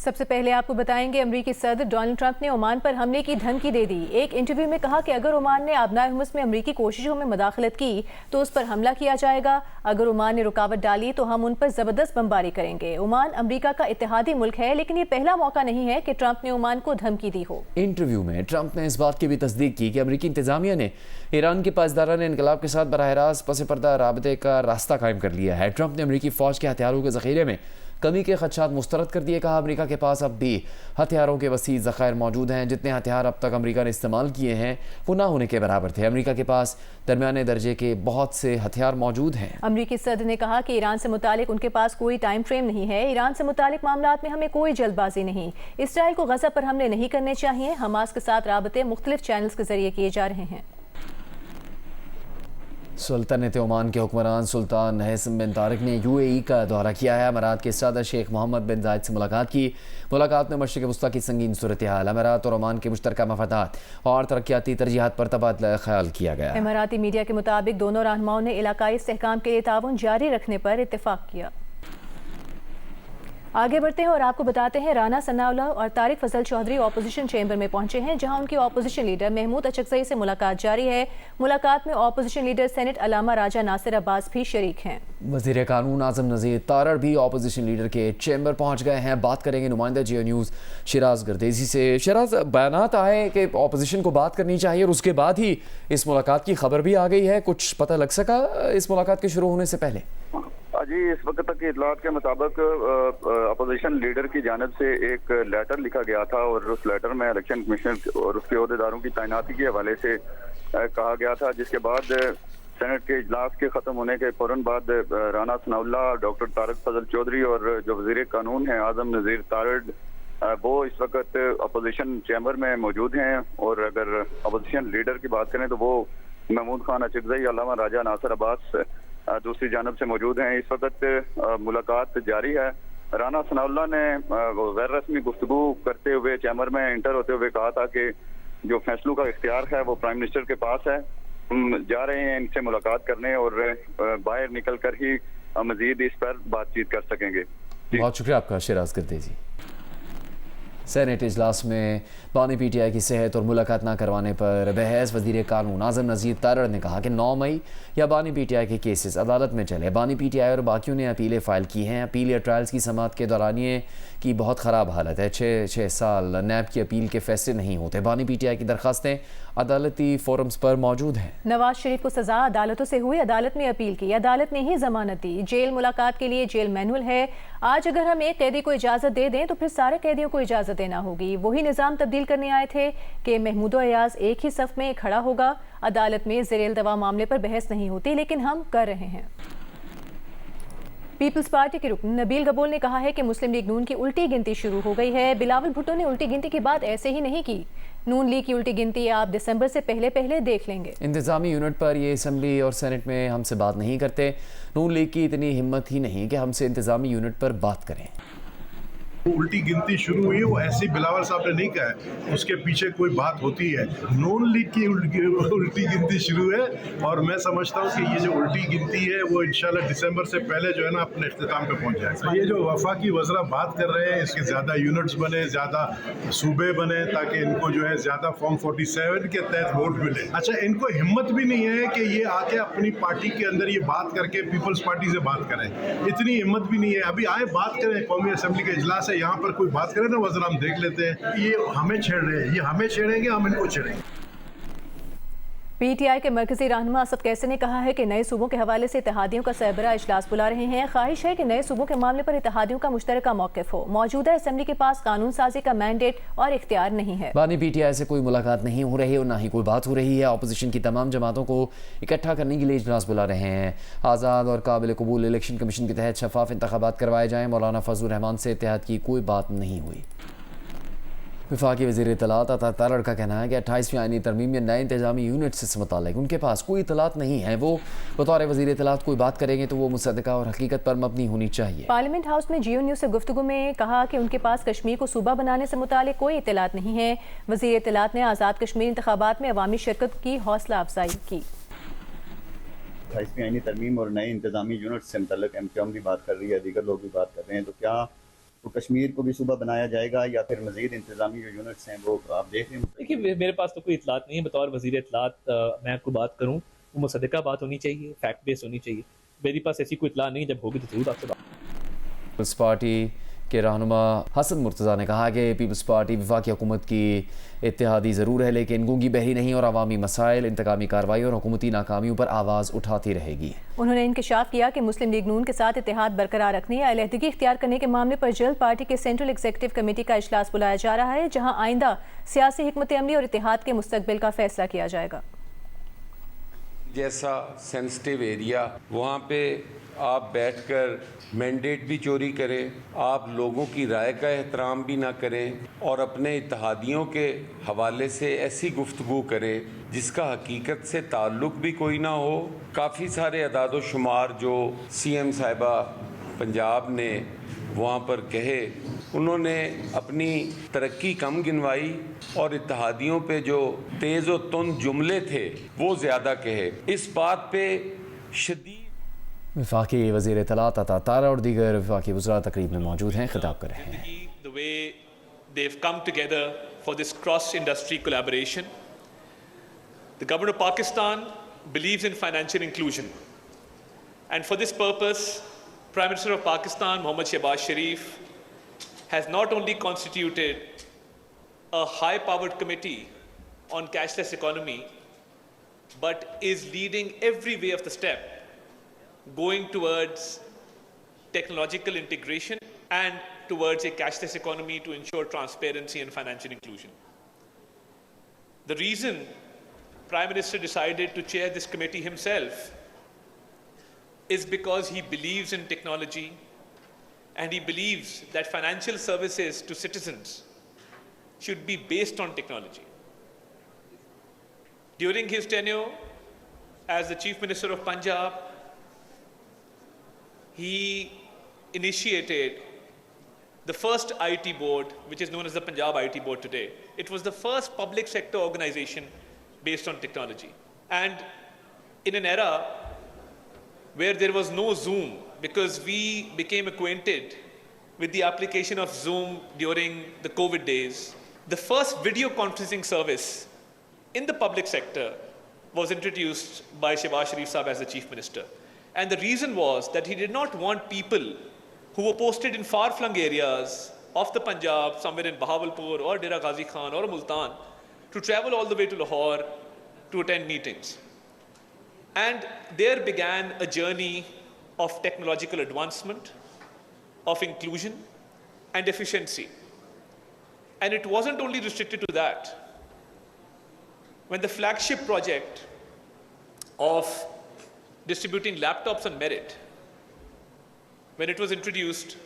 सबसे पहले आपको बताएंगे अमेरिकी सदर डोनाल्ड ट्रंप ने ओमान पर हमले की धमकी दे दी। एक इंटरव्यू में कहा कि अगर ओमान ने आबनाए हुम्स में अमेरिकी कोशिशों में मुदाखलत की तो उस पर हमला किया जाएगा। अगर ओमान ने रुकावट डाली तो हम उन पर जबरदस्त बमबारी करेंगे। ओमान अमेरिका का इत्तेहादी मुल्क है, लेकिन ये पहला मौका नहीं है कि ट्रंप ने ओमान को धमकी दी हो। इंटरव्यू में ट्रंप ने इस बात की भी तस्दीक की कि अमेरिकी इंतजामिया ने ईरान के पासदारान इनकलाब के साथ बराह रास्त पस पर्दा राबते का रास्ता कायम कर लिया है। ट्रंप ने अमेरिकी फौज के हथियारों के जखीरे में कमी के खदशात मुस्तरद कर दिए। कहा अमेरिका के पास अब भी हथियारों के वसी ज़खायर मौजूद हैं। जितने हथियार अब तक अमेरिका ने इस्तेमाल किए हैं वो ना होने के बराबर थे। अमेरिका के पास दरमियाने दर्जे के बहुत से हथियार मौजूद हैं। अमेरिकी सदर ने कहा कि ईरान से मुतालिक उनके पास कोई टाइम फ्रेम नहीं है। ईरान से मुतालिक मामलात में हमें कोई जल्दबाजी नहीं। इसराइल को गज़ा पर हमले नहीं करने चाहिए। हमास के साथ राबते मुख्तलिफ चैनल्स के जरिए किए जा रहे हैं। सुल्तानत ओमान के हुक्मरान सुल्तान हैसम बिन तारिक ने यूएई का दौरा किया है। अमारात के सदर शेख मोहम्मद बिन जायद से मुलाकात की। मुलाकात में मशरिक़ वस्ता की संगीन सूरत हाल, अमारात और ओमान के मुश्तरका मफादात और तरक्याती तरजीहात पर तबादला ख्याल किया गया। इमाराती मीडिया के मुताबिक दोनों रहनुमाओं ने इलाकाई इस्तेहकाम के लिए ताउन जारी रखने पर इत्तेफाक किया। आगे बढ़ते हैं और आपको बताते हैं राना सनाउल्लाह और तारिक फजल चौधरी ऑपोजिशन चैम्बर में पहुंचे हैं, जहां उनकी ऑपोजिशन लीडर महमूद अचकज़ई से मुलाकात जारी है। मुलाकात में ऑपोजिशन लीडर सेनेट अलामा राजा नासिर अब्बास भी शरीक हैं। वज़ीर कानून आज़म नज़ीर तारड़ भी ऑपोजिशन लीडर के चैम्बर पहुंच गए हैं। बात करेंगे नुमाइंदा जियो न्यूज़ शिराज गर्देजी से। शिराज, बयानात आए कि ऑपोजिशन को बात करनी चाहिए और उसके बाद ही इस मुलाकात की खबर भी आ गई है। कुछ पता लग सका इस मुलाकात के शुरू होने से पहले? जी, इस वक्त तक की इतलात के मुताबिक अपोजिशन लीडर की जानिब से एक लेटर लिखा गया था और उस लेटर में इलेक्शन कमीशन और उसके अहदेदारों की तैनाती के हवाले से कहा गया था, जिसके बाद सेनेट के इजलास के ख़त्म होने के फौरन बाद राना सनाउल्लाह, डॉक्टर तारिक फजल चौधरी और जो वज़ीर कानून हैं आज़म नज़ीर तारड़ वो इस वक्त अपोजिशन चैम्बर में मौजूद हैं। और अगर अपोजिशन लीडर की बात करें तो वो महमूद खान अचकज़ई, अल्लामा राजा नासिर अब्बास दूसरी जानब से मौजूद हैं। इस वक्त मुलाकात जारी है। राना सनाउल्लाह ने गैर रस्मी गुफ्तगू करते हुए चैम्बर में इंटर होते हुए कहा था कि जो फैसलों का इख्तियार है वो प्राइम मिनिस्टर के पास है। हम जा रहे हैं इनसे मुलाकात करने और बाहर निकल कर ही मजीद इस पर बातचीत कर सकेंगे। बहुत शुक्रिया आपका शिराज गर्देजी। सेनेट इजलास में बानी पीटीआई की सेहत और मुलाकात न करवाने पर बहस वज़ीर कानून आज़म नज़ीर तारड़ ने कहा कि 9 मई या बानी पीटीआई के केसेस अदालत में चले। बानी पीटीआई और बाकियों ने अपीलें फ़ाइल की हैं। अपील या ट्रायल्स की समाअत के दौरानिए की बहुत ख़राब हालत है। 6 साल नैब की अपील के फैसले नहीं होते। बानी पीटीआई की दरखास्तें अदालती फोरम्स पर मौजूद हैं। नवाज शरीफ को सजा अदालतों से हुई, अदालत में अपील की, अदालत ने ही जमानत दी। जेल मुलाकात के लिए जेल मैनुअल है। आज अगर हम एक कैदी को इजाज़त दे दें तो फिर सारे कैदियों को इजाज़त देना होगी। वही निज़ाम तब्दील करने आए थे कि महमूद अयाज एक ही सफ में खड़ा होगा। अदालत में ज़ेरेल दवा मामले पर बहस नहीं होती, लेकिन हम कर रहे हैं। पीपल्स पार्टी के रुकन नबील गबोल ने कहा है कि मुस्लिम लीग नून की उल्टी गिनती शुरू हो गई है। बिलावल भुट्टो ने उल्टी गिनती की बात ऐसे ही नहीं की। नून लीग की उल्टी गिनती आप दिसंबर से पहले देख लेंगे। इंतजामी यूनिट पर ये असम्बली और सेनेट में हमसे बात नहीं करते। नून लीग की इतनी हिम्मत ही नहीं कि हमसे इंतजामी यूनिट पर बात करें। उल्टी गिनती शुरू हुई है वो ऐसी बिलावल साहब ने नहीं कहा है, उसके पीछे कोई बात होती है। नून लीग की उल्टी गिनती शुरू है और मैं समझता हूँ कि ये जो उल्टी गिनती है वो इंशाल्लाह दिसंबर से पहले जो है ना अपने इख्तिताम पे पहुँच जाएगा। ये जो वफाकी वज़रा बात कर रहे हैं इसके ज़्यादा यूनिट्स बने, ज़्यादा सूबे बने ताकि इनको जो है ज़्यादा फॉर्म 47 के तहत वोट मिले। अच्छा, इनको हिम्मत भी नहीं है कि ये आके अपनी पार्टी के अंदर ये बात करके पीपल्स पार्टी से बात करें, इतनी हिम्मत भी नहीं है। अभी आए बात करें, कौमी असम्बली के इजलास है, यहाँ पर कोई बात करे ना वज़रा, हम देख लेते हैं। ये हमें छेड़ रहे हैं, ये हमें छेड़ेंगे, हम इनको छेड़ेंगे। पीटीआई के मरकजी रहनुमा असद कैसे ने कहा है कि नए सूबों के हवाले से इत्तेहादियों का सरबराह इजलास बुला रहे हैं। ख्वाहिश है कि नए सूबों के मामले पर इत्तेहादियों का मुश्तरका मौक़िफ़ हो। मौजूदा असम्बली के पास कानून साजी का मैंडेट और इख्तियार नहीं है। बानी पीटीआई से कोई मुलाकात नहीं हो रही और ना ही कोई बात हो रही है। अपोजिशन की तमाम जमातों को इकट्ठा करने के लिए इजलास बुला रहे हैं। आज़ाद और काबिल कबूल इलेक्शन कमीशन के तहत शफाफ इंतखाबात करवाए जाएँ। मौलाना फजल रहमान से इत्तेहाद की कोई बात नहीं हुई। वफाकी वज़ीर इत्तलात अता तारड़ का कहना है कि 28वीं आईनी तरमीम में नए इंतजामी यूनिट से मुतालिक उनके पास कोई इत्तलात नहीं है। वो बतौर वज़ीर इत्तलात कोई बात करेंगे तो वो मुसद्दका और हकीकत पर मबनी होनी चाहिए। पार्लियामेंट हाउस में जियो न्यूज़ से गुफ्तगू में कहा कि उनके पास कश्मीर को सूबा बनाने से मुतालिक कोई इत्तलात नहीं है। वज़ीर इत्तलात ने आज़ाद कश्मीर इंतखाबात में अवामी शिरकत की हौसला अफजाई की। 28वीं आईनी तरमीम और नए इंतजामी यूनिट से मुतल्लिक MQM भी बात कर रही है, दीगर लोग भी बात कर रहे हैं, तो क्या तो कश्मीर को भी सूबा बनाया जाएगा या फिर मज़ीद इंतज़ामी जो यूनिट्स हैं वो आप देख रहे हैं? देखिए, मेरे पास तो कोई इतलात नहीं है। बतौर वज़ीर इतलात मैं आपको बात करूँ, वो मुसद्दक़ा बात होनी चाहिए, फैक्ट बेस होनी चाहिए। मेरे पास ऐसी कोई इतला नहीं, जब होगी तो ज़रूर आपसे बात। पीपल्स पार्टी के रहनुमा हसन मुर्तज़ा ने कहा कि पीपल्स पार्टी वफाकी हुकूमत की इत्तेहादी ज़रूर है, लेकिन गूंगी बहरी नहीं और अवामी मसाइल, इंतकामी कार्रवाई और हुकूमती नाकामियों पर आवाज़ उठाती रहेगी। उन्होंने इंकशाफ किया कि मुस्लिम लीग नून के साथ इत्तेहाद बरकरार रखने या अलहदगी इख्तियार करने के मामले पर जल्द पार्टी के सेंट्रल एग्जीक्यूटिव कमेटी का इजलास बुलाया जा रहा है, जहां आइंदा सियासी हिकमत अमली और इत्तेहाद के मुस्तकबिल का फैसला किया जाएगा। जैसा सेंसिटिव एरिया, वहाँ पे आप बैठकर मैंडेट भी चोरी करें, आप लोगों की राय का एहतराम भी ना करें और अपने इत्तेहादियों के हवाले से ऐसी गुफ्तगू करें जिसका हकीकत से ताल्लुक़ भी कोई ना हो। काफ़ी सारे अदाद व शुमार जो सीएम साहिबा पंजाब ने वहाँ पर कहे, उन्होंने अपनी तरक्की कम गिनवाई और इत्तेहादियों पे जो तेज़ व तुंद जुमले थे वो ज़्यादा कहे। इस बात पे शदीद वफाकी वज़ीर इत्तलात अता तारा और दीगर वफाकी वज़रा तकरीब में मौजूद हैं, खिताब कर रहे हैं। The way they've come together for this cross-industry collaboration. The government of Pakistan believes in financial inclusion, and for this purpose, Prime Minister of Pakistan, Mohammad Shehbaz Sharif, has not only constituted a high-powered committee on cashless economy, but is leading every way of the step, going towards technological integration and towards a cashless economy to ensure transparency and financial inclusion. The reason Prime Minister decided to chair this committee himself is because he believes in technology and he believes that financial services to citizens should be based on technology. During his tenure as the Chief Minister of Punjab, he initiated the first IT board, which is known as the Punjab IT board today. It was the first public sector organization based on technology. And in an era where there was no Zoom, because we became acquainted with the application of Zoom during the COVID days, the first video conferencing service in the public sector was introduced by Shehbaz Sharif Sahab as the Chief Minister. And the reason was that he did not want people who were posted in far-flung areas of the Punjab, somewhere in Bahawalpur or Dera Ghazi Khan or Multan, to travel all the way to Lahore to attend meetings. And there began a journey of technological advancement, of inclusion and efficiency. And it wasn't only restricted to that. When the flagship project of distributing laptops on merit, when it was introduced,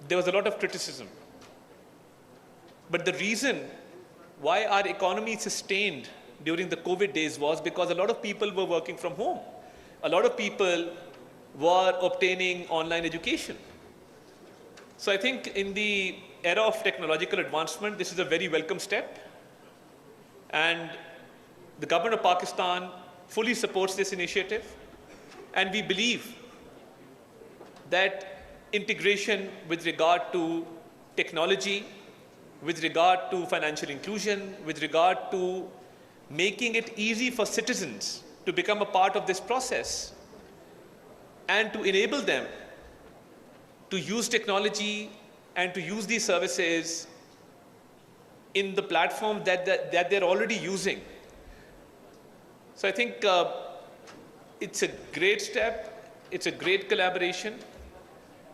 there was a lot of criticism. But the reason why our economy sustained during the COVID days was because a lot of people were working from home. A lot of people were obtaining online education. So I think in the era of technological advancement, this is a very welcome step. And the government of Pakistan fully supports this initiative. And we believe that integration with regard to technology, with regard to financial inclusion, with regard to making it easy for citizens to become a part of this process and to enable them to use technology and to use these services in the platform that they're already using. So I think it's a great step, it's a great collaboration,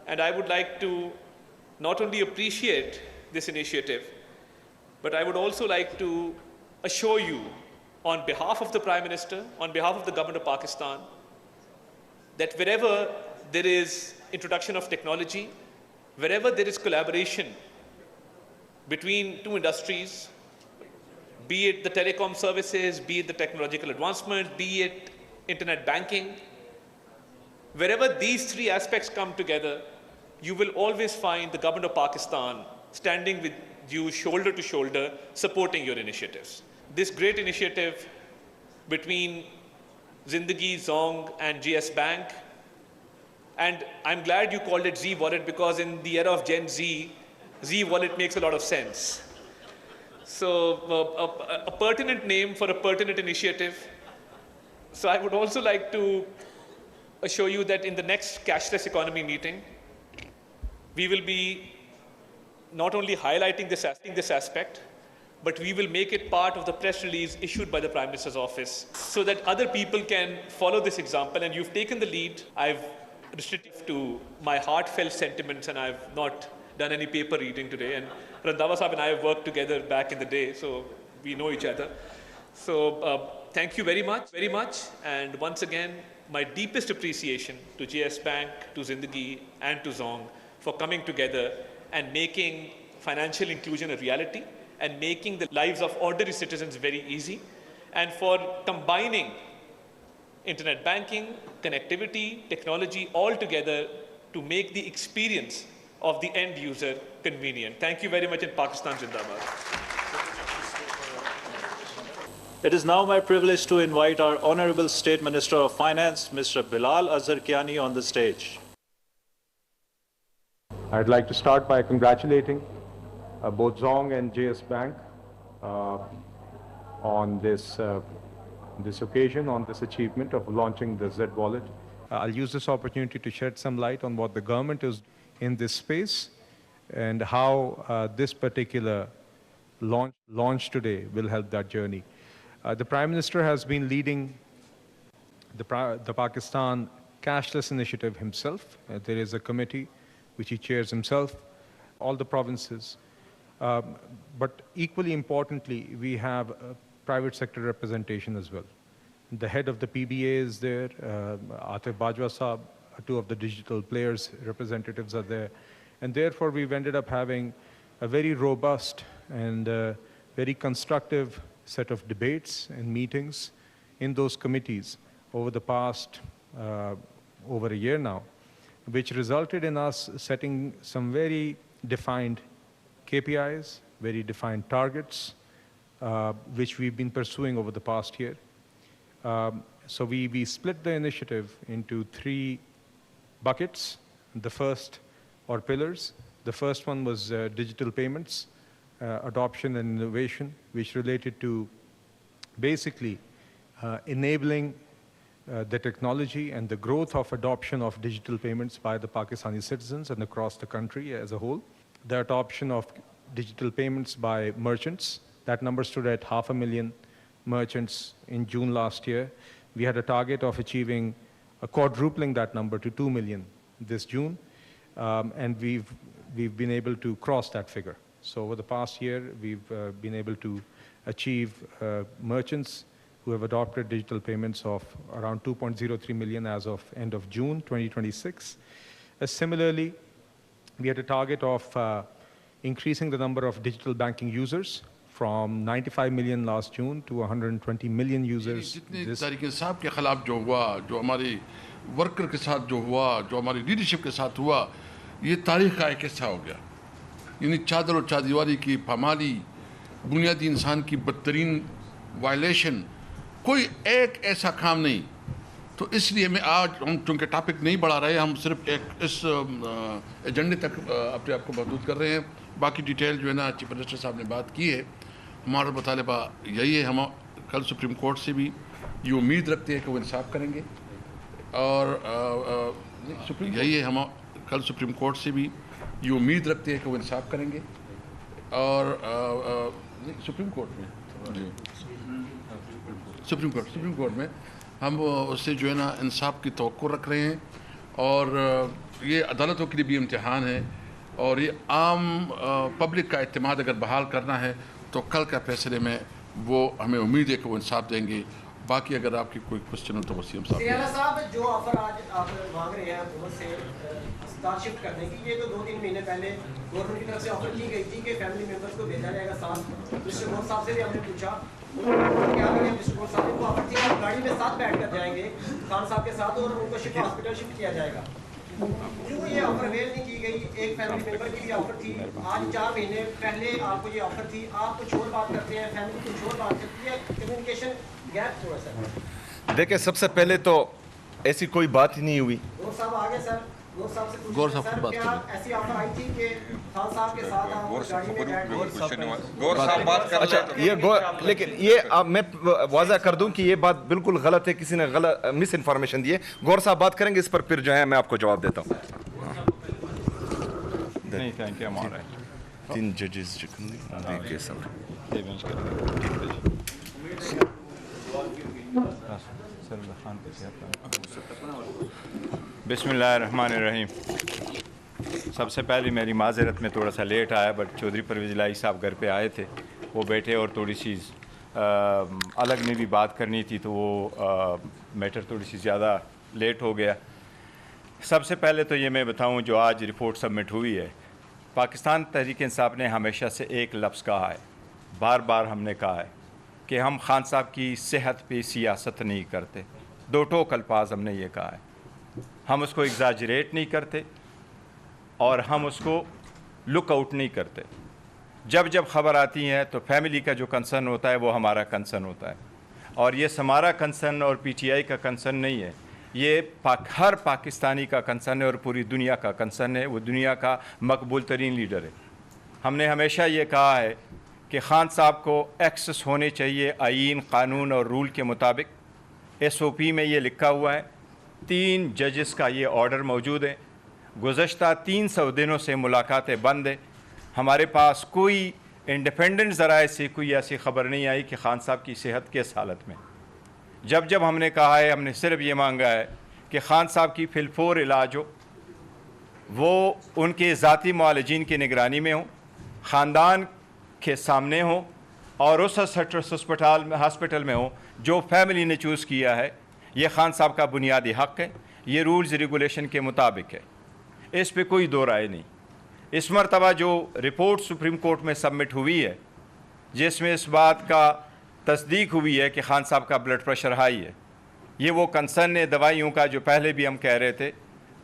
and I would like to not only appreciate this initiative, but I would also like to assure you on behalf of the Prime Minister, on behalf of the government of Pakistan, that wherever there is introduction of technology, wherever there is collaboration between two industries, be it the telecom services, be it the technological advancements, be it internet banking, wherever these three aspects come together, you will always find the government of Pakistan standing with you shoulder to shoulder, supporting your initiatives. This great initiative between Zindagi, Zong and GS Bank And I'm glad you called it Z Wallet, because in the era of Gen Z, Z Wallet makes a lot of sense. So a pertinent name for a pertinent initiative. So I would also like to assure you that in the next cashless economy meeting, we will be not only highlighting this aspect, but we will make it part of the press release issued by the Prime Minister's office so that other people can follow this example. And you've taken the lead. I've restricted to my heartfelt sentiments, and I've not done any paper reading today. And Randhawa Saab and I have worked together back in the day, so we know each other. So thank you very much. And once again, my deepest appreciation to JS Bank, to Zindagi, and to Zong for coming together and making financial inclusion a reality and making the lives of ordinary citizens very easy, and for combining internet banking, connectivity, technology all together to make the experience of the end user convenient. Thank you very much, and Pakistan Zindabad. It is now my privilege to invite our Honorable State Minister of Finance, Mr. Bilal Azhar Kiani, on the stage. I'd like to start by congratulating both Zong and JS Bank on this occasion, on this achievement of launching the Z Wallet. I'll use this opportunity to shed some light on what the government is in this space and how this particular launch today will help that journey. The Prime Minister has been leading the Pakistan Cashless Initiative himself. There is a committee which he chairs himself, all the provinces. But equally importantly, we have private sector representation as well. The head of the PBA is there, Atif Bajwa Saab, two of the digital players representatives are there. And therefore, we've ended up having a very robust and very constructive set of debates and meetings in those committees over the past over a year now, which resulted in us setting some very defined KPIs, very defined targets, which we've been pursuing over the past year. So we split the initiative into 3 buckets. The first, or pillars. The first one was digital payments, adoption and innovation, which related to basically enabling the technology and the growth of adoption of digital payments by the Pakistani citizens and across the country as a whole. The adoption of digital payments by merchants, that number stood at 500,000 merchants in June last year. We had a target of achieving quadrupling that number to 2 million this June, and we've been able to cross that figure. So over the past year, we've been able to achieve merchants who have adopted digital payments of around 2.03 million as of end of June 2026. Similarly, we had a target of increasing the number of digital banking users from 95 million last June to 120 million users. जितने तारिक इंसाफ के खिलाफ जो हुआ, जो हमारे worker के साथ जो हुआ, जो हमारी लीडरशिप के साथ हुआ, ये तारीख का एक हिस्सा हो गया. यानी चादर और चादीवारी की पामाली, बुनियादी इंसान की बदतरीन वायलेशन, कोई एक ऐसा काम नहीं. तो इसलिए मैं आज हम चूँकि टॉपिक नहीं बढ़ा रहे, हम सिर्फ एक इस एजेंडे तक अपने आप को महदूद कर रहे हैं. बाकी डिटेल जो है ना चीफ मिनिस्टर साहब ने बात की है. हमारा मुतालबा यही है, हम कल सुप्रीम कोर्ट से भी ये उम्मीद रखते हैं कि वो इंसाफ करेंगे, और यही है, हम कल सुप्रीम कोर्ट से भी ये उम्मीद रखते हैं कि वो इंसाफ करेंगे, और सुप्रीम कोर्ट में हम उससे जो है ना इंसाफ की तवक्को रख रहे हैं. और ये अदालतों के लिए भी इम्तिहान है, और ये आम पब्लिक का एतमाद अगर बहाल करना है तो कल का फैसले में वो हमें उम्मीद है कि वो इंसाफ देंगे. बाकी अगर आपकी कोई क्वेश्चन हो तो वसीम साहब. जो ऑफर आज आप मांग रहे हैं हुकूमत से अस्पताल शिफ्ट करने की, ये तो 2-3 महीने पहले गवर्नमेंट की तरफ से ऑफर की गई थी कि फैमिली मेंबर्स को भेजा जाएगा साथ. मिस्टर गोल साहब से भी हमने पूछा, क्या करें मिस्टर गोल साहब को ऑफर थी आप गाड़ी में साथ बैठ कर जाएंगे खान साहब के साथ, और उनको शिफ्ट हॉस्पिटल शिफ्ट किया जाएगा. क्यों ये ऑफर वेल नहीं की गई? एक फैमिली मेंबर की भी ऑफर थी, आज 4 महीने पहले आपको ये ऑफर थी, आप कुछ और बात करते हैं, फैमिली कुछ और बात करती है, कम्युनिकेशन गैप थोड़ा सा. देखिए, सबसे पहले तो ऐसी कोई बात ही नहीं हुई. साहब आ गए सर। गौर साहब से गौर साहब सर, बात क्या करें। ऐसी ऑफर आई थी कि खान साहब के साथ आप गाड़ी में बैठ गौर साहब बात कर अच्छा ये लेकिन ये अब मैं वाज़ा कर दूं कि ये बात बिल्कुल गलत है, किसी ने गलत मिस इन्फॉर्मेशन दी है। गौर साहब बात करेंगे इस पर, फिर जो है मैं आपको जवाब देता हूँ। नहीं थैंक यू हमारा 3 जजेस केस बिस्मिल्लाहिर्रहमानिर्रहीम। सबसे पहले मेरी माज़रत में थोड़ा सा लेट आया, बट चौधरी परवेज़ इलाही साहब घर पे आए थे, वो बैठे और थोड़ी सी अलग में भी बात करनी थी, तो वो मैटर थोड़ी सी ज़्यादा लेट हो गया। सबसे पहले तो ये मैं बताऊं, जो आज रिपोर्ट सबमिट हुई है, पाकिस्तान तहरीक इंसाफ ने हमेशा से एक लफ्ज़ कहा है, बार बार हमने कहा है कि हम खान साहब की सेहत पे सियासत नहीं करते। दो टोक अल्फाज हमने ये कहा है, हम उसको एग्ज़ैजरेट नहीं करते और हम उसको लुक आउट नहीं करते। जब जब ख़बर आती है तो फैमिली का जो कंसर्न होता है वो हमारा कंसर्न होता है, और ये हमारा कंसर्न और पीटीआई का कंसर्न नहीं है, ये हर पाकिस्तानी का कंसर्न है और पूरी दुनिया का कंसर्न है। वो दुनिया का मकबूल तरीन लीडर है। हमने हमेशा ये कहा है कि खान साहब को एक्सेस होने चाहिए आईन, कानून और रूल के मुताबिक। SOP में ये लिखा हुआ है, 3 जजेस का ये ऑर्डर मौजूद है। गुज़श्ता 300 दिनों से मुलाकातें बंद है। हमारे पास कोई इंडिपेंडेंट ज़राए से कोई ऐसी ख़बर नहीं आई कि खान साहब की सेहत किस हालत में। जब जब हमने कहा है, हमने सिर्फ ये मांगा है कि खान साहब की फिलफोर इलाज हो, वो उनके ज़ाती मुआलजीन की निगरानी में हो, ख़ानदान के सामने हो और उस हॉस्पिटल में हो जो फैमिली ने चूज़ किया है। ये खान साहब का बुनियादी हक़ है, ये रूल्स रेगुलेशन के मुताबिक है, इस पे कोई दो राय नहीं। इस मरतबा जो रिपोर्ट सुप्रीम कोर्ट में सबमिट हुई है, जिसमें इस बात का तस्दीक हुई है कि खान साहब का ब्लड प्रेशर हाई है, ये वो कंसर्न है दवाइयों का जो पहले भी हम कह रहे थे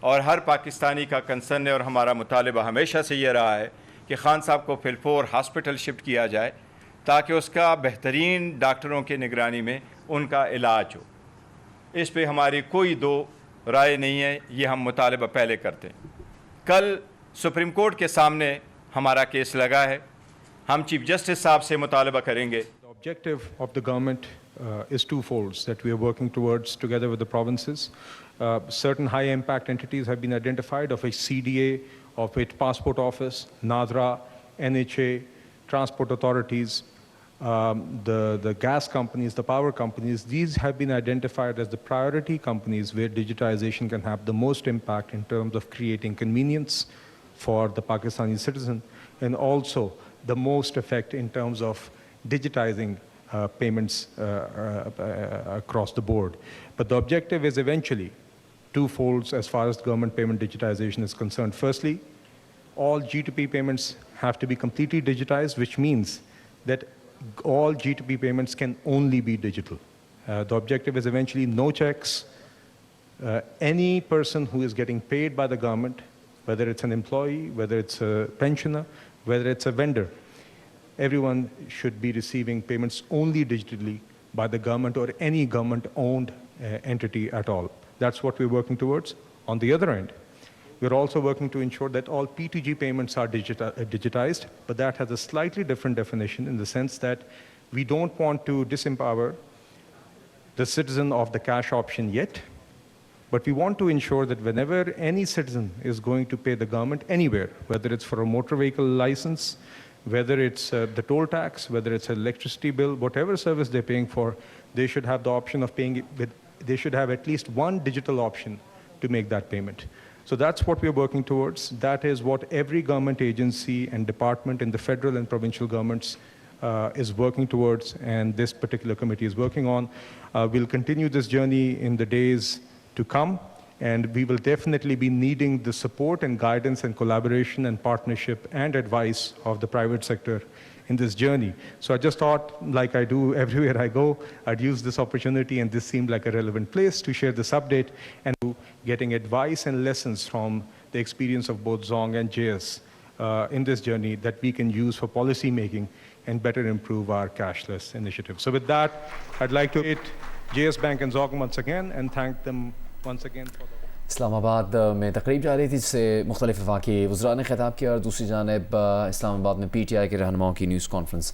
और हर पाकिस्तानी का कंसर्न है। और हमारा मुतालिबा हमेशा से ये रहा है कि खान साहब को फिलफोर हॉस्पिटल शिफ्ट किया जाए ताकि उसका बेहतरीन डॉक्टरों की निगरानी में उनका इलाज हो। इस पे हमारी कोई दो राय नहीं है, ये हम मुतालिबा पहले करते हैं। कल सुप्रीम कोर्ट के सामने हमारा केस लगा है, हम चीफ जस्टिस साहब से मुतालिबा करेंगे। The objective of the government is twofold that we are working towards together with the provinces. Certain high impact entities have been identified, of which CDA, of which Passport Office, NADRA, NHA, transport authorities, the gas companies, the power companies. These have been identified as the priority companies where digitization can have the most impact in terms of creating convenience for the Pakistani citizen, and also the most effect in terms of digitizing payments across the board. But the objective is eventually twofold as far as government payment digitization is concerned. Firstly, all G2P payments have to be completely digitized, which means that all G2P payments can only be digital. The objective is eventually no checks. Any person who is getting paid by the government, whether it's an employee, whether it's a pensioner, whether it's a vendor, everyone should be receiving payments only digitally by the government or any government-owned entity at all. That's what we're working towards. On the other end, we're also working to ensure that all P2G payments are digitized, but that has a slightly different definition in the sense that we don't want to disempower the citizen of the cash option yet, but we want to ensure that whenever any citizen is going to pay the government anywhere, whether it's for a motor vehicle license, whether it's the toll tax, whether it's an electricity bill, whatever service they're paying for, they should have the option of paying it with, they should have at least one digital option to make that payment. So that's what we're working towards. That is what every government agency and department in the federal and provincial governments is working towards, and this particular committee is working on. We'll continue this journey in the days to come, and we will definitely be needing the support and guidance and collaboration and partnership and advice of the private sector in this journey. So I just thought, like I do everywhere I go, I'd use this opportunity, and this seemed like a relevant place to share this update and getting advice and lessons from the experience of both Zong and JS in this journey that we can use for policy making and better improve our cashless initiative. So with that, I'd like to hit JS Bank and Zong once again and thank them once again for the Islamabad में तकरीब जारी थी जिससे मुख्तलिफ वफाकी वज़रा ने खिताब किया और दूसरी जानब इस्लामाबाद में PTI के रहनुमाओं की न्यूज़ कॉन्फ्रेंस